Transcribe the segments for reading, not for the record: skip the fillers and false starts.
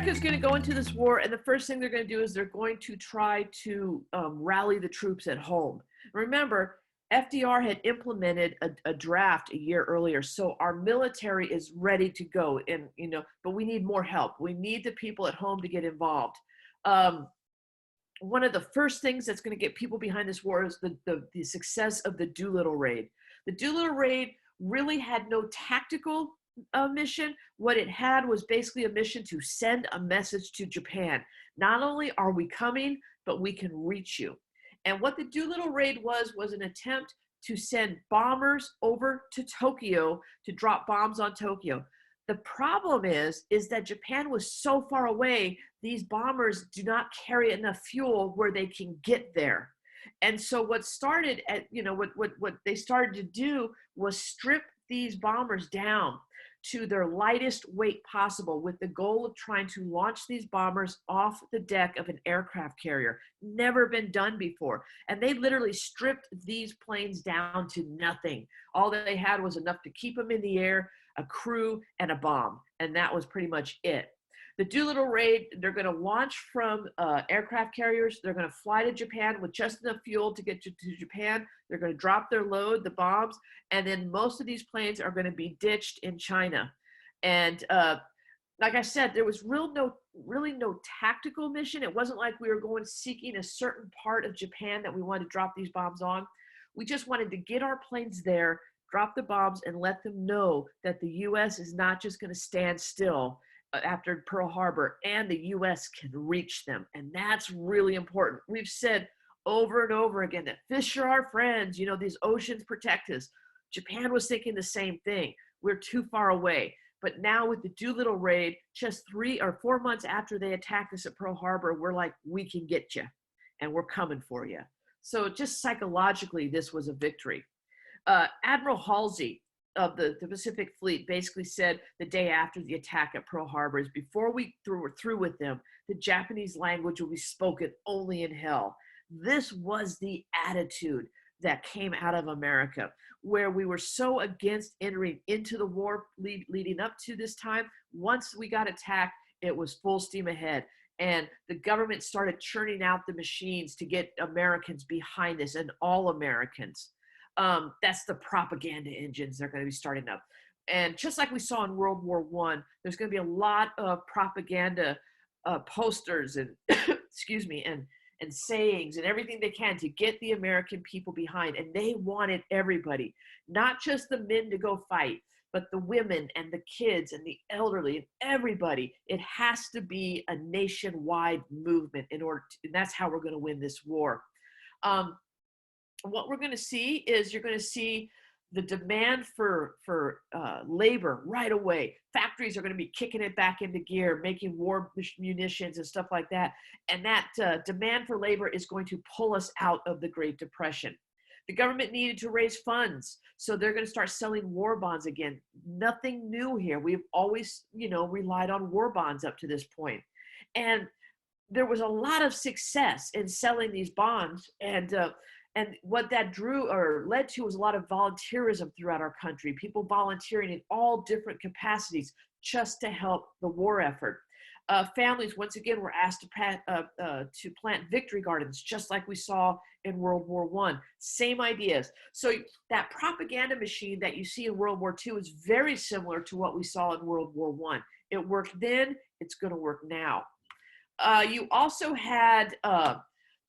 America is going to go into this war, and the first thing they're going to do is they're going to try to rally the troops at home. Remember, FDR had implemented a draft a year earlier, so our military is ready to go. And but we need more help. We need the people at home to get involved. One of the first things that's going to get people behind this war is the success of the Doolittle Raid. The Doolittle Raid really had no tactical mission. What it had was basically a mission to send a message to Japan. Not only are we coming, but we can reach you. And what the Doolittle Raid was an attempt to send bombers over to Tokyo to drop bombs on Tokyo. The problem is that Japan was so far away, these bombers do not carry enough fuel where they can get there. And so what started at, what they started to do was strip these bombers down to their lightest weight possible, with the goal of trying to launch these bombers off the deck of an aircraft carrier. Never been done before. And they literally stripped these planes down to nothing. All that they had was enough to keep them in the air, a crew, and a bomb. And that was pretty much it. The Doolittle Raid, they're going to launch from aircraft carriers. They're going to fly to Japan with just enough fuel to get to Japan. They're going to drop their load, the bombs, and then most of these planes are going to be ditched in China. And like I said, there was really no tactical mission. It wasn't like we were going seeking a certain part of Japan that we wanted to drop these bombs on. We just wanted to get our planes there, drop the bombs, and let them know that the U.S. is not just going to stand still after Pearl Harbor, and the U.S. can reach them. And that's really important. We've said over and over again that fish are our friends, these oceans protect us. Japan was thinking the same thing. We're too far away. But now with the Doolittle Raid, just 3 or 4 months after they attacked us at Pearl Harbor, we're like, we can get you, and we're coming for you. So just psychologically, this was a victory. Admiral Halsey of the Pacific Fleet basically said the day after the attack at Pearl Harbor is, before we were through with them, the Japanese language will be spoken only in hell. This was the attitude that came out of America, where we were so against entering into the war leading up to this time. Once we got attacked, it was full steam ahead. And the government started churning out the machines to get Americans behind this, and all Americans. That's the propaganda engines they're going to be starting up. And just like we saw in World War I, there's going to be a lot of propaganda posters and excuse me, and sayings and everything they can to get the American people behind. And they wanted everybody, not just the men to go fight, but the women and the kids and the elderly and everybody. It has to be a nationwide movement and that's how we're going to win this war. What we're going to see is you're going to see the demand for labor right away. Factories are going to be kicking it back into gear, making war munitions and stuff like that. And that demand for labor is going to pull us out of the Great Depression. The government needed to raise funds, so they're going to start selling war bonds again. Nothing new here. We've always, relied on war bonds up to this point. And there was a lot of success in selling these bonds, and what that drew or led to was a lot of volunteerism throughout our country, people volunteering in all different capacities just to help the war effort. Families, once again, were asked to plant victory gardens, just like we saw in World War I. Same ideas. So that propaganda machine that you see in World War II is very similar to what we saw in World War I. It worked then, it's going to work now. You also had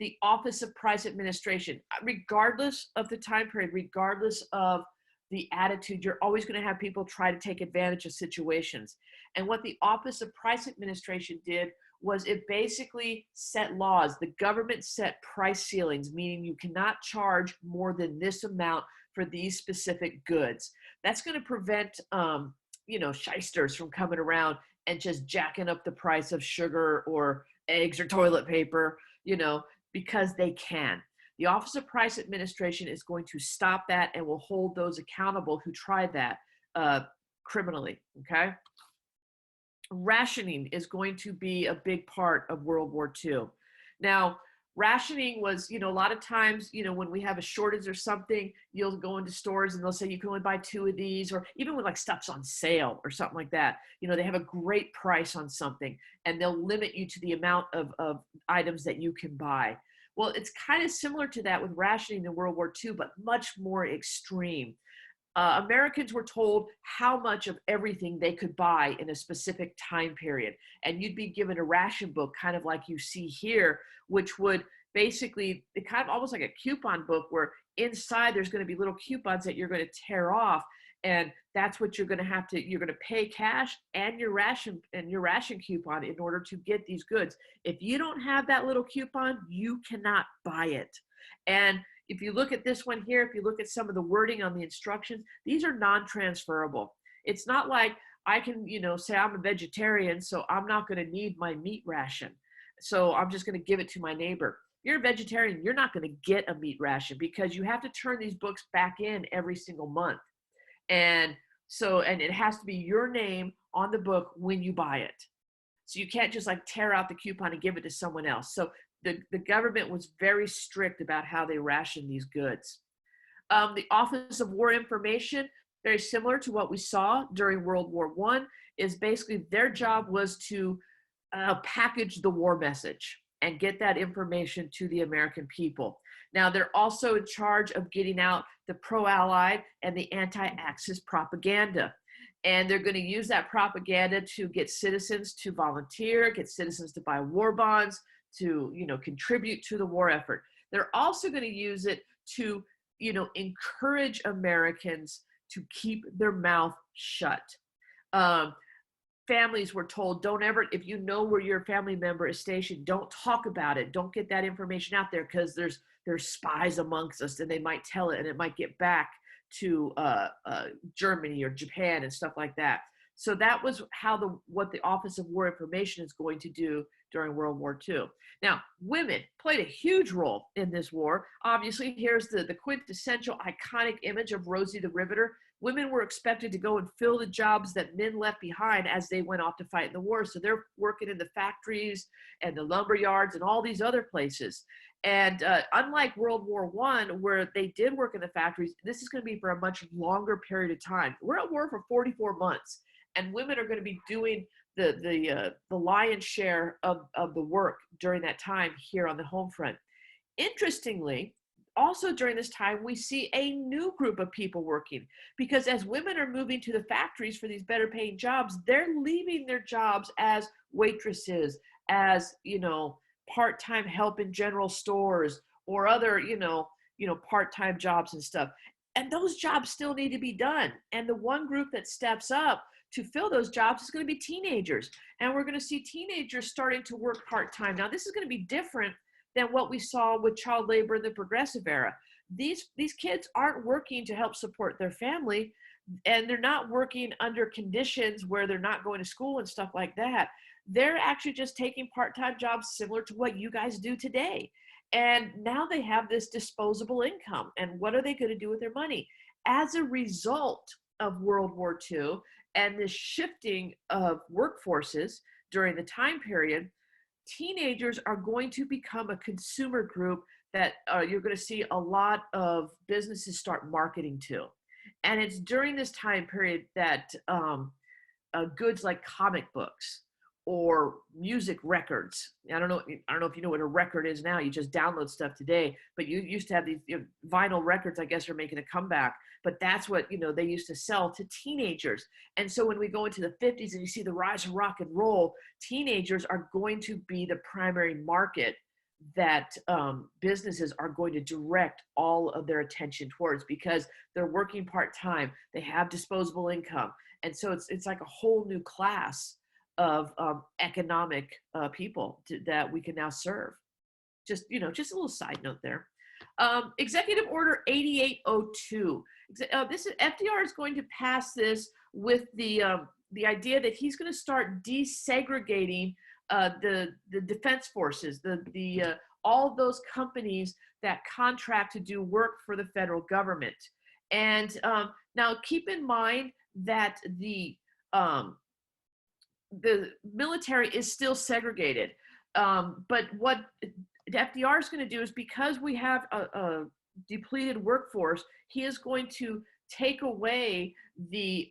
the Office of Price Administration. Regardless of the time period, regardless of the attitude, you're always going to have people try to take advantage of situations. And what the Office of Price Administration did was it basically set laws. The government set price ceilings, meaning you cannot charge more than this amount for these specific goods. That's going to prevent, shysters from coming around and just jacking up the price of sugar or eggs or toilet paper, because they can. The Office of Price Administration is going to stop that and will hold those accountable who try that criminally, okay? Rationing is going to be a big part of World War II. Now, Rationing was, a lot of times, when we have a shortage or something, you'll go into stores and they'll say you can only buy 2 of these, or even when like stuff's on sale or something like that, they have a great price on something and they'll limit you to the amount of items that you can buy. Well, it's kind of similar to that with rationing in World War II, but much more extreme. Americans were told how much of everything they could buy in a specific time period. And you'd be given a ration book, kind of like you see here, which would basically, it kind of almost like a coupon book where inside there's going to be little coupons that you're going to tear off. And that's what you're going to pay cash and your ration coupon in order to get these goods. If you don't have that little coupon, you cannot buy it. And if you look at this one here, if you look at some of the wording on the instructions, these are non-transferable. It's not like I can, say I'm a vegetarian, so I'm not going to need my meat ration. So I'm just going to give it to my neighbor. You're a vegetarian, you're not going to get a meat ration because you have to turn these books back in every single month. And it has to be your name on the book when you buy it. So you can't just like tear out the coupon and give it to someone else. So the government was very strict about how they rationed these goods. The Office of War Information, very similar to what we saw during World War I, is basically their job was to package the war message and get that information to the American people. Now, they're also in charge of getting out the pro-Allied and the anti-Axis propaganda. And they're going to use that propaganda to get citizens to volunteer, get citizens to buy war bonds, to contribute to the war effort. They're also going to use it to encourage Americans to keep their mouth shut. Families were told, don't ever, if you know where your family member is stationed, don't talk about it. Don't get that information out there because there's spies amongst us and they might tell it and it might get back to Germany or Japan and stuff like that. So that was what the Office of War Information is going to do during World War II. Now, women played a huge role in this war. Obviously, here's the quintessential iconic image of Rosie the Riveter. Women were expected to go and fill the jobs that men left behind as they went off to fight in the war. So they're working in the factories and the lumber yards and all these other places. And unlike World War I, where they did work in the factories, this is going to be for a much longer period of time. We're at war for 44 months, and women are going to be doing the lion's share of the work during that time here on the home front. Interestingly, also during this time, we see a new group of people working, because as women are moving to the factories for these better paying jobs, they're leaving their jobs as waitresses, as, part-time help in general stores or other, part-time jobs and stuff. And those jobs still need to be done. And the one group that steps up to fill those jobs is going to be teenagers. And we're going to see teenagers starting to work part-time. Now, this is going to be different than what we saw with child labor in the Progressive era. These kids aren't working to help support their family, and they're not working under conditions where they're not going to school and stuff like that. They're actually just taking part-time jobs similar to what you guys do today. And now they have this disposable income. And what are they going to do with their money? As a result of World War II and this shifting of workforces during the time period, teenagers are going to become a consumer group that you're going to see a lot of businesses start marketing to. And it's during this time period that goods like comic books or music records. I don't know if you know what a record is now. You just download stuff today, but you used to have these vinyl records, I guess, are making a comeback, but that's what, they used to sell to teenagers. And so when we go into the 50s and you see the rise of rock and roll, teenagers are going to be the primary market that businesses are going to direct all of their attention towards, because they're working part-time, they have disposable income. And so it's like a whole new class of economic people that we can now serve. Just a little side note there. Executive Order 8802. This is FDR is going to pass this with the idea that he's going to start desegregating the defense forces, all those companies that contract to do work for the federal government. And now keep in mind that the military is still segregated. But what FDR is going to do is, because we have a depleted workforce, he is going to take away the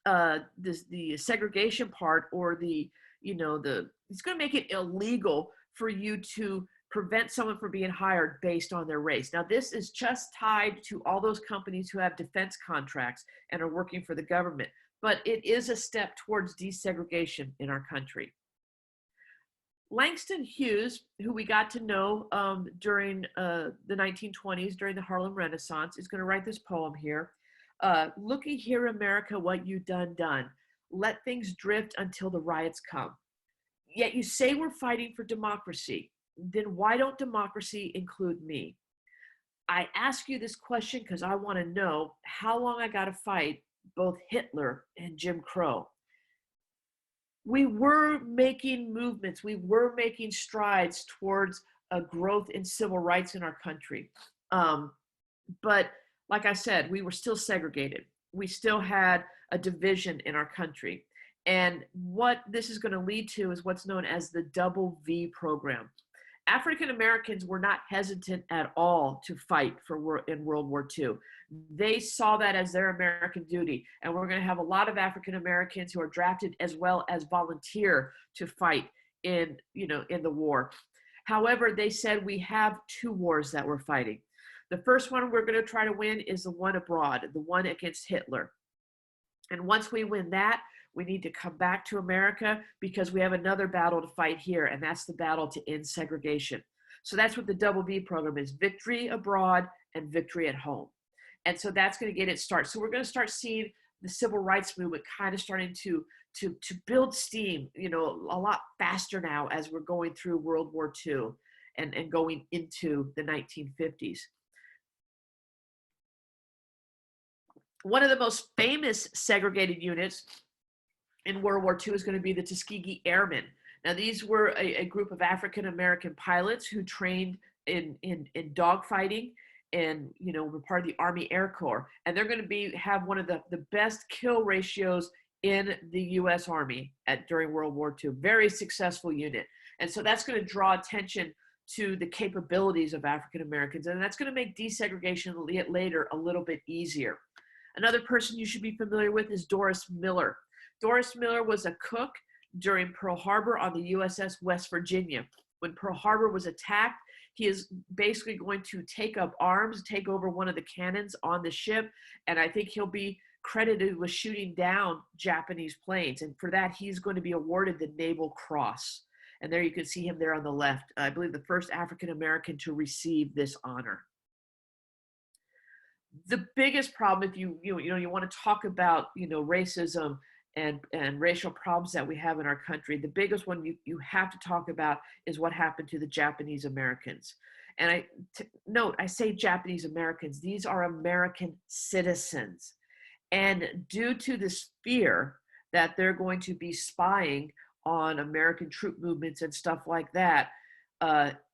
the segregation part, or the, he's going to make it illegal for you to prevent someone from being hired based on their race. Now, this is just tied to all those companies who have defense contracts and are working for the government, but it is a step towards desegregation in our country. Langston Hughes, who we got to know during the 1920s, during the Harlem Renaissance, is going to write this poem here. Looky here, America, what you done. Let things drift until the riots come. Yet you say we're fighting for democracy. Then why don't democracy include me? I ask you this question because I want to know how long I got to fight both Hitler and Jim Crow. We were making movements, we were making strides towards a growth in civil rights in our country. But like I said, we were still segregated. We still had a division in our country. And what this is going to lead to is what's known as the WWII program. African Americans were not hesitant at all to fight in World War II. They saw that as their American duty. And we're going to have a lot of African Americans who are drafted as well as volunteer to fight in the war. However, they said we have two wars that we're fighting. The first one we're going to try to win is the one abroad, the one against Hitler. And once we win that, we need to come back to America because we have another battle to fight here, and that's the battle to end segregation. So that's what the WWII program is: victory abroad and victory at home. And so that's going to get it started. So we're going to start seeing the civil rights movement kind of starting to build steam, a lot faster now as we're going through World War II and going into the 1950s. One of the most famous segregated units in World War II is going to be the Tuskegee Airmen. Now, these were a group of African-American pilots who trained in dogfighting and, were part of the Army Air Corps. And they're going to have one of the best kill ratios in the U.S. Army during World War II. Very successful unit. And so that's going to draw attention to the capabilities of African-Americans. And that's going to make desegregation later a little bit easier. Another person you should be familiar with is Doris Miller. Doris Miller was a cook during Pearl Harbor on the USS West Virginia. When Pearl Harbor was attacked, he is basically going to take up arms, take over one of the cannons on the ship, and I think he'll be credited with shooting down Japanese planes. And for that, he's going to be awarded the Naval Cross. And there you can see him there on the left. I believe the first African-American to receive this honor. The biggest problem, if you want to talk about racism and racial problems that we have in our country, the biggest one you have to talk about is what happened to the Japanese Americans. And I say Japanese Americans, these are American citizens. And due to this fear that they're going to be spying on American troop movements and stuff like that,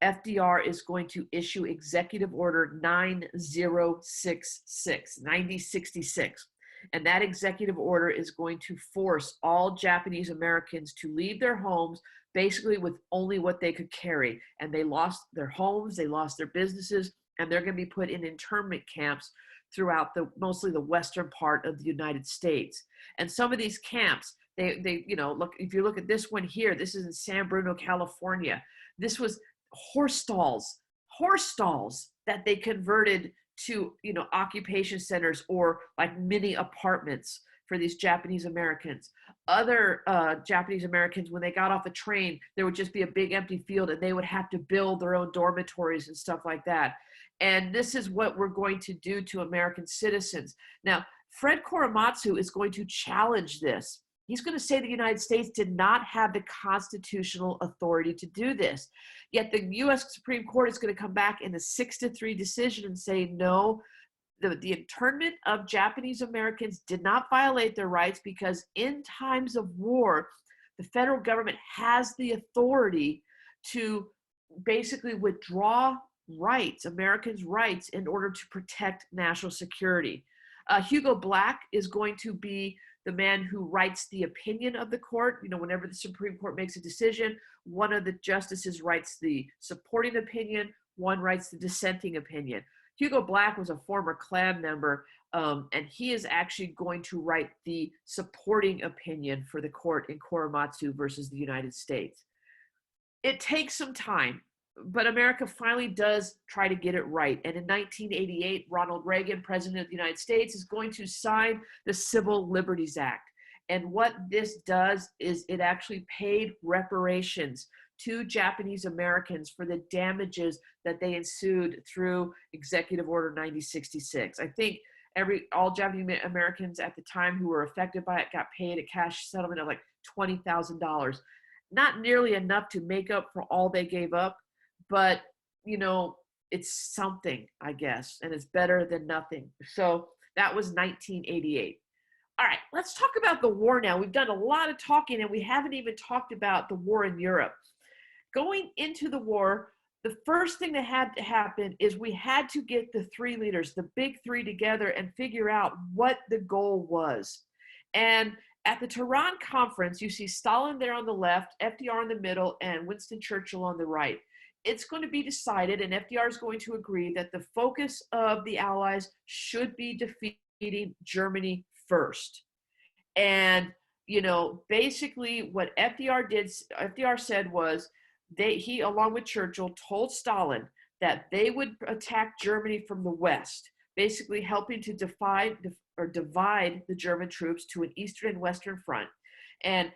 FDR is going to issue Executive Order 9066. And that executive order is going to force all Japanese Americans to leave their homes basically with only what they could carry. And they lost their homes, they lost their businesses, and they're going to be put in internment camps throughout mostly the western part of the United States. And some of these camps, look, if you look at this one here, this is in San Bruno, California. This was horse stalls that they converted to, occupation centers or like mini apartments for these Japanese Americans. Other Japanese Americans, when they got off the train, there would just be a big empty field and they would have to build their own dormitories and stuff like that. And this is what we're going to do to American citizens. Now, Fred Korematsu is going to challenge this. He's going to say the United States did not have the constitutional authority to do this. Yet the U.S. Supreme Court is going to come back in a 6-3 decision and say, no, the internment of Japanese Americans did not violate their rights because in times of war, the federal government has the authority to basically withdraw rights, Americans' rights, in order to protect national security. Hugo Black is going to be the man who writes the opinion of the court. You know, whenever the Supreme Court makes a decision, one of the justices writes the supporting opinion, one writes the dissenting opinion. Hugo Black was a former Klan member, and he is actually going to write the supporting opinion for the court in Korematsu versus the United States. It takes some time, but America finally does try to get it right. And in 1988, Ronald Reagan, President of the United States, is going to sign the Civil Liberties Act. And what this does is it actually paid reparations to Japanese Americans for the damages that they ensued through Executive Order 9066. I think all Japanese Americans at the time who were affected by it got paid a cash settlement of like $20,000. Not nearly enough to make up for all they gave up, but you know, it's something, I guess, and it's better than nothing. So that was 1988. All right, let's talk about the war now. We've done a lot of talking and we haven't even talked about the war in Europe. Going into the war, the first thing that had to happen is we had to get the three leaders, the big three, together and figure out what the goal was. And at the Tehran Conference, you see Stalin there on the left, FDR in the middle, and Winston Churchill on the right. It's going to be decided, and FDR is going to agree, that the focus of the Allies should be defeating Germany first. And, you know, basically what FDR said was, he, along with Churchill, told Stalin that they would attack Germany from the west, basically helping to divide the German troops to an eastern and western front. And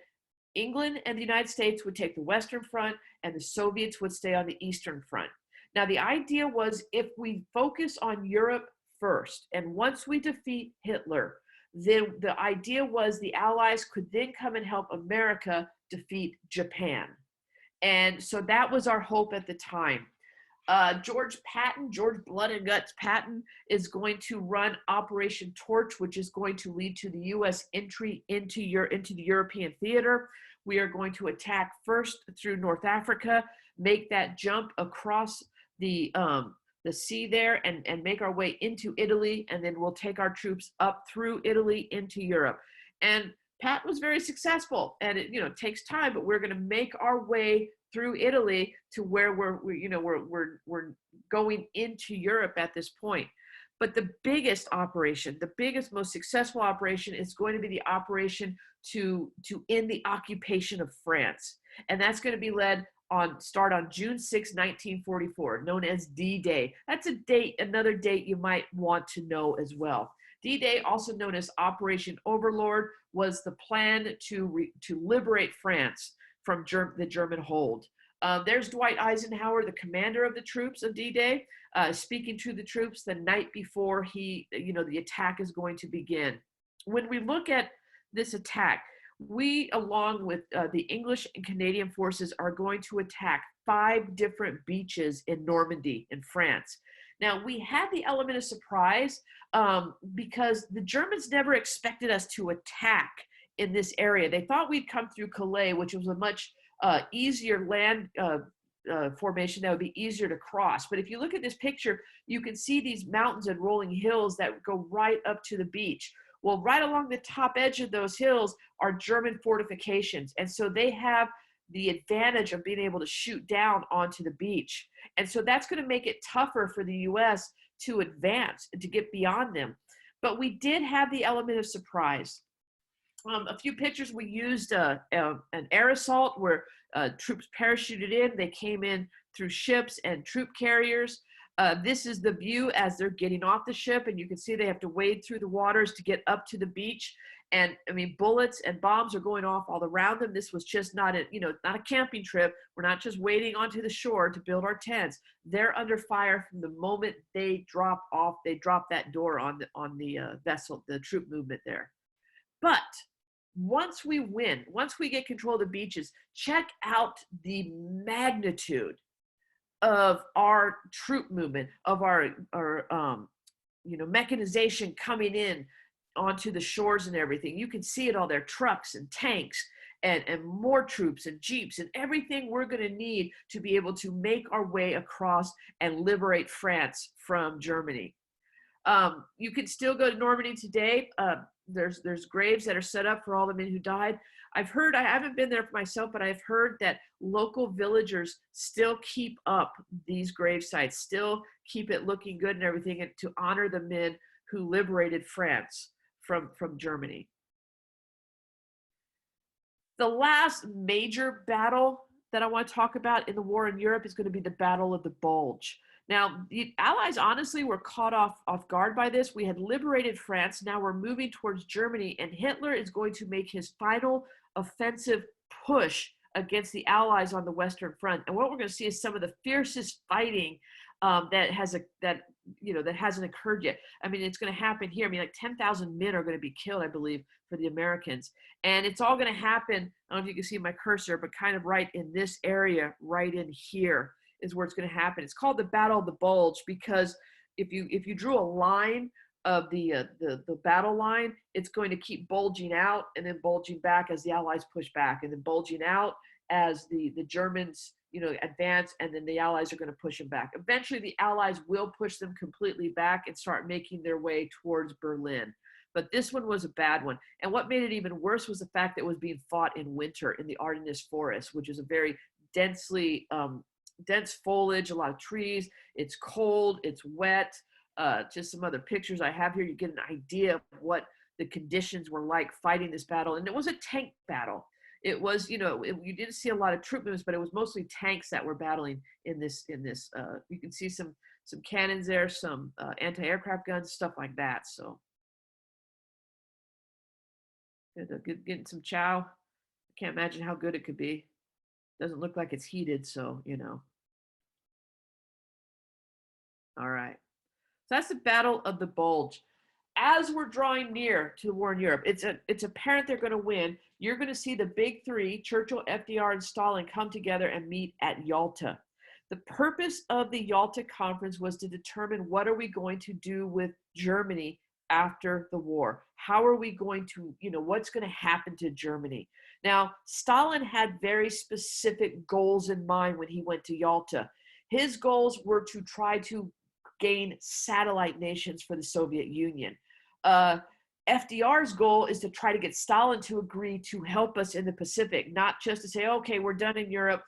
England and the United States would take the western front, and the Soviets would stay on the eastern front. Now, the idea was, if we focus on Europe first, and once we defeat Hitler, then the idea was the Allies could then come and help America defeat Japan. And so that was our hope at the time. George Blood and Guts Patton, is going to run Operation Torch, which is going to lead to the U.S. entry into the European theater. We are going to attack first through North Africa, make that jump across the sea there, and make our way into Italy, and then we'll take our troops up through Italy into Europe. And Patton was very successful, and it, you know, takes time, but we're going to make our way through Italy to where we're going into Europe at this point. But the biggest operation, the biggest, most successful operation, is going to be the operation to end the occupation of France. And that's going to be start on June 6, 1944, known as D-Day. That's another date you might want to know as well. D-Day, also known as Operation Overlord, was the plan to liberate France from the German hold. There's Dwight Eisenhower, the commander of the troops of D-Day, speaking to the troops the night before the attack is going to begin. When we look at this attack, we, along with the English and Canadian forces, are going to attack 5 different beaches in Normandy, in France. Now, we had the element of surprise because the Germans never expected us to attack in this area. They thought we'd come through Calais, which was a much easier land formation that would be easier to cross. But if you look at this picture, you can see these mountains and rolling hills that go right up to the beach. Well, right along the top edge of those hills are German fortifications. And so they have the advantage of being able to shoot down onto the beach. And so that's going to make it tougher for the US to advance and to get beyond them. But we did have the element of surprise. A few pictures, we used an air assault where troops parachuted in. They came in through ships and troop carriers. This is the view as they're getting off the ship, and you can see they have to wade through the waters to get up to the beach. And I mean, bullets and bombs are going off all around them. This was just not a camping trip. We're not just waiting onto the shore to build our tents. They're under fire from the moment they drop off. They drop that door on the vessel, the troop movement there. But once we win, once we get control of the beaches, check out the magnitude of our troop movement, of our mechanization coming in onto the shores and everything. You can see it all there, trucks and tanks and more troops and jeeps and everything we're going to need to be able to make our way across and liberate France from Germany. You can still go to Normandy today. There's graves that are set up for all the men who died. I've heard, I haven't been there for myself, but I've heard that local villagers still keep up these grave sites, still keep it looking good and everything, and to honor the men who liberated France from Germany. The last major battle that I want to talk about in the war in Europe is going to be the Battle of the Bulge. Now, the Allies honestly were caught off guard by this. We had liberated France. Now we're moving towards Germany, and Hitler is going to make his final offensive push against the Allies on the Western Front. And what we're going to see is some of the fiercest fighting that hasn't occurred yet. I mean, it's going to happen here. I mean, like 10,000 men are going to be killed, I believe, for the Americans. And it's all going to happen, I don't know if you can see my cursor, but kind of right in this area, right in here is where it's going to happen. It's called the Battle of the Bulge because if you drew a line of the battle line, it's going to keep bulging out and then bulging back as the Allies push back, and then bulging out as the Germans advance, and then the Allies are going to push them back. Eventually, the Allies will push them completely back and start making their way towards Berlin. But this one was a bad one. And what made it even worse was the fact that it was being fought in winter in the Ardennes forest, which is a very dense foliage, a lot of trees. It's cold, it's wet. Just some other pictures I have here, you get an idea of what the conditions were like fighting this battle. And it was a tank battle. It was, you didn't see a lot of troop movements, but it was mostly tanks that were battling in this. You can see some cannons there, some anti-aircraft guns, stuff like that. So getting some chow. I can't imagine how good it could be. Doesn't look like it's heated, so All right. So that's the Battle of the Bulge. As we're drawing near to the war in Europe, it's apparent they're going to win. You're going to see the big three, Churchill, FDR, and Stalin, come together and meet at Yalta. The purpose of the Yalta Conference was to determine what are we going to do with Germany after the war. How are we going to, what's going to happen to Germany? Now, Stalin had very specific goals in mind when he went to Yalta. His goals were to try to gain satellite nations for the Soviet Union. FDR's goal is to try to get Stalin to agree to help us in the Pacific, not just to say, okay, we're done in Europe,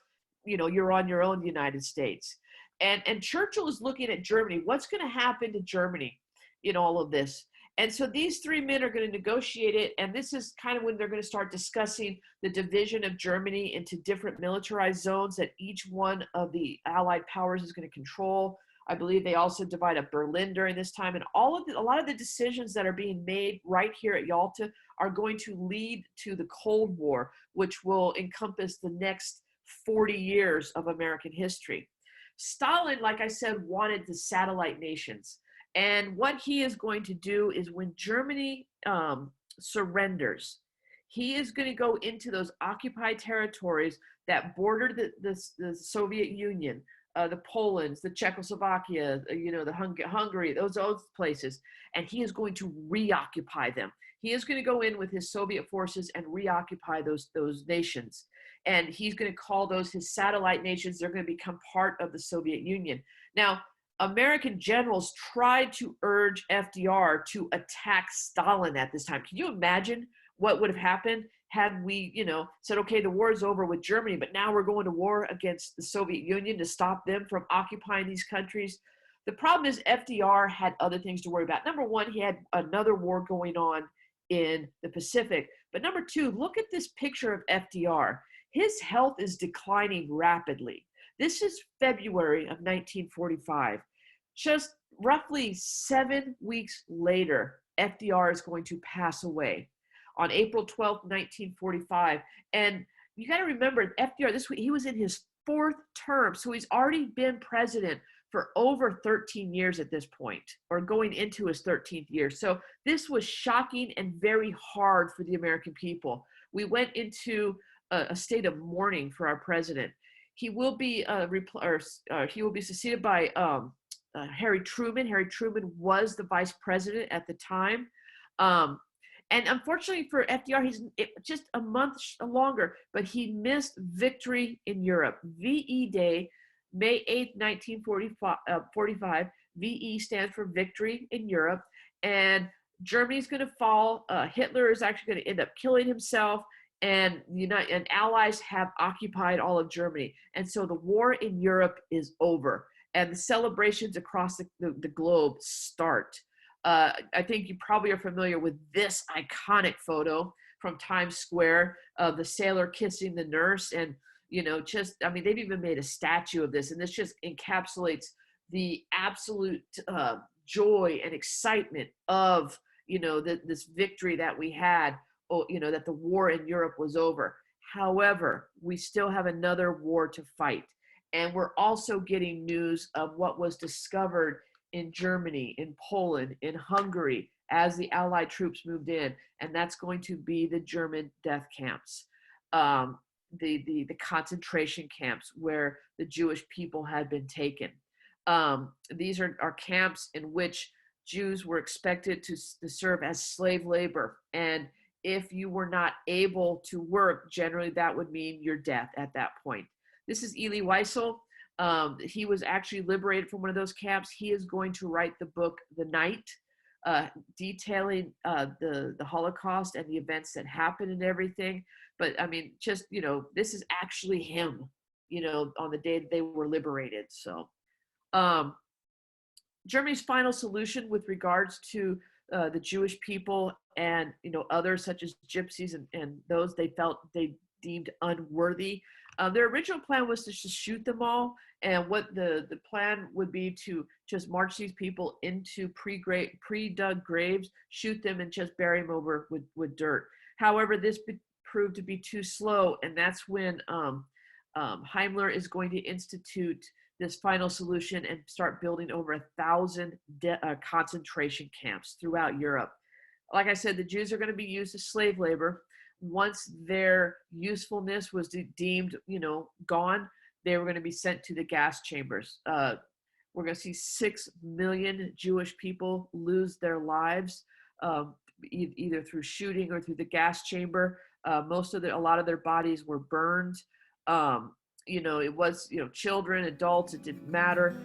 you're on your own, United States. And Churchill is looking at Germany. What's going to happen to Germany in all of this? And so these three men are going to negotiate it, and this is kind of when they're going to start discussing the division of Germany into different militarized zones that each one of the Allied powers is going to control. I believe they also divide up Berlin during this time, and a lot of the decisions that are being made right here at Yalta are going to lead to the Cold War, which will encompass the next 40 years of American history. Stalin, like I said, wanted the satellite nations. And what he is going to do is when Germany surrenders, he is going to go into those occupied territories that border the Soviet Union, the Polands, the Czechoslovakia, the Hungary, those places, and he is going to reoccupy them. He is going to go in with his Soviet forces and reoccupy those nations. And he's going to call those his satellite nations. They're going to become part of the Soviet Union. Now, American generals tried to urge FDR to attack Stalin at this time. Can you imagine what would have happened had we, said, okay, the war is over with Germany, but now we're going to war against the Soviet Union to stop them from occupying these countries? The problem is FDR had other things to worry about. Number one, he had another war going on in the Pacific. But number two, look at this picture of FDR. His health is declining rapidly. This is February of 1945. Just roughly 7 weeks later, FDR is going to pass away on April 12th, 1945. And you got to remember, FDR, he was in his fourth term, so he's already been president for over 13 years at this point, or going into his 13th year. So this was shocking and very hard for the American people. We went into a state of mourning for our president. He will be succeeded by Harry Truman. Harry Truman was the vice president at the time. And unfortunately for FDR, he's just a month longer, but he missed victory in Europe. VE Day, May 8th, 1945, VE stands for victory in Europe, and Germany's going to fall. Hitler is actually going to end up killing himself, and allies have occupied all of Germany. And so the war in Europe is over, and the celebrations across the globe start. I think you probably are familiar with this iconic photo from Times Square of the sailor kissing the nurse. And, they've even made a statue of this. And this just encapsulates the absolute joy and excitement of, this victory that we had, that the war in Europe was over. However, we still have another war to fight. And we're also getting news of what was discovered in Germany, in Poland, in Hungary, as the Allied troops moved in, and that's going to be the German death camps, the concentration camps where the Jewish people had been taken. These are camps in which Jews were expected to serve as slave labor, and if you were not able to work, generally that would mean your death at that point. This is Elie Wiesel. He was actually liberated from one of those camps. He is going to write the book The Night, detailing the Holocaust and the events that happened and everything. But this is actually him, on the day that they were liberated. So Germany's final solution with regards to the Jewish people and, others such as gypsies and those they deemed unworthy. Their original plan was to just shoot them all, and what the plan would be to just march these people into pre-dug graves, shoot them, and just bury them over with dirt. However, this proved to be too slow, and that's when Himmler is going to institute this final solution and start building over 1,000 concentration camps throughout Europe. Like I said, the Jews are going to be used as slave labor. Once their usefulness was deemed, gone, they were going to be sent to the gas chambers. We're going to see 6 million Jewish people lose their lives, either through shooting or through the gas chamber. A lot of their bodies were burned. It was, children, adults, it didn't matter.